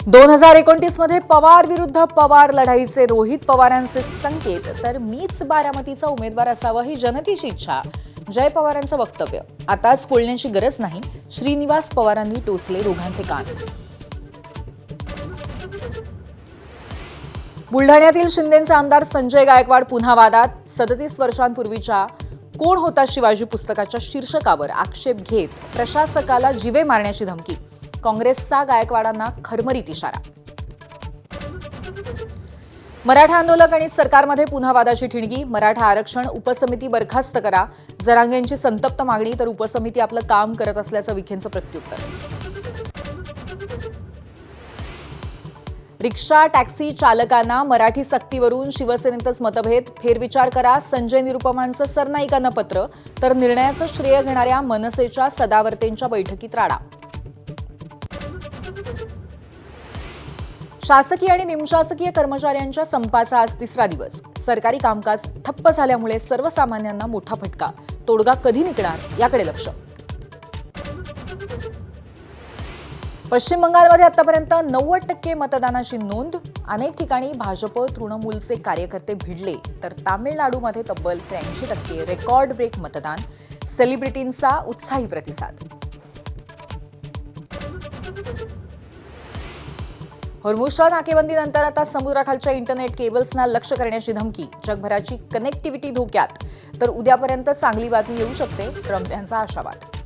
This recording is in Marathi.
2029 मध्ये पवार विरुद्ध पवार लढाईचे रोहित पवारांचे संकेत, तर मीच बारामतीचा उमेदवार असावा ही जनतेची इच्छा. जय पवारांचं वक्तव्य. आताच बोलण्याची गरज नाही, श्रीनिवास पवारांनी टोचले दोघांचे कान. बुलढाण्यातील शिंदेचे आमदार संजय गायकवाड पुन्हा वादात. 37 वर्षांपूर्वीच्या कोण होता शिवाजी पुस्तकाच्या शीर्षकावर आक्षेप घेत प्रशासकाला जीवे मारण्याची धमकी. काँग्रेसचा गायकवाडांना खरमरीत इशारा. मराठा आंदोलक आणि सरकारमध्ये पुन्हा वादाची ठिणगी. मराठा आरक्षण उपसमिती बरखास्त करा. जरांगेंची संतप्त मागणी, तर उपसमिती आपलं काम करत असल्याचं विखेंचं प्रत्युत्तर. रिक्षा टॅक्सी चालकांना मराठी सक्तीवरून शिवसेनेतच मतभेद. फेरविचार करा. संजय निरुपमांचं सरनाईकांना पत्र, तर निर्णयाचं श्रेय घेणाऱ्या मनसेच्या सदावर्तेंच्या बैठकीत राडा. शासकीय आणि निमशासकीय कर्मचाऱ्यांच्या संपाचा आज 3रा दिवस. सरकारी कामकाज ठप्प झाल्यामुळे सर्वसामान्यांना मोठा फटका. तोडगा कधी निघणार याकडे लक्ष. पश्चिम बंगालमध्ये आतापर्यंत 90% मतदानाची नोंद. अनेक ठिकाणी भाजप तृणमूलचे कार्यकर्ते भिडले, तर तामिळनाडूमध्ये तब्बल 83% रेकॉर्ड ब्रेक मतदान. सेलिब्रिटींचा उत्साही प्रतिसाद. हॉर्मुझच्या नाकेबंदीनंतर आता समुद्राखालच्या इंटरनेट केबल्सना लक्ष्य करण्याची धमकी. जगभराची कनेक्टिव्हिटी धोक्यात, तर उद्यापर्यंत चांगली बातमी येऊ शकते, ट्रम्प यांचा आशावाद.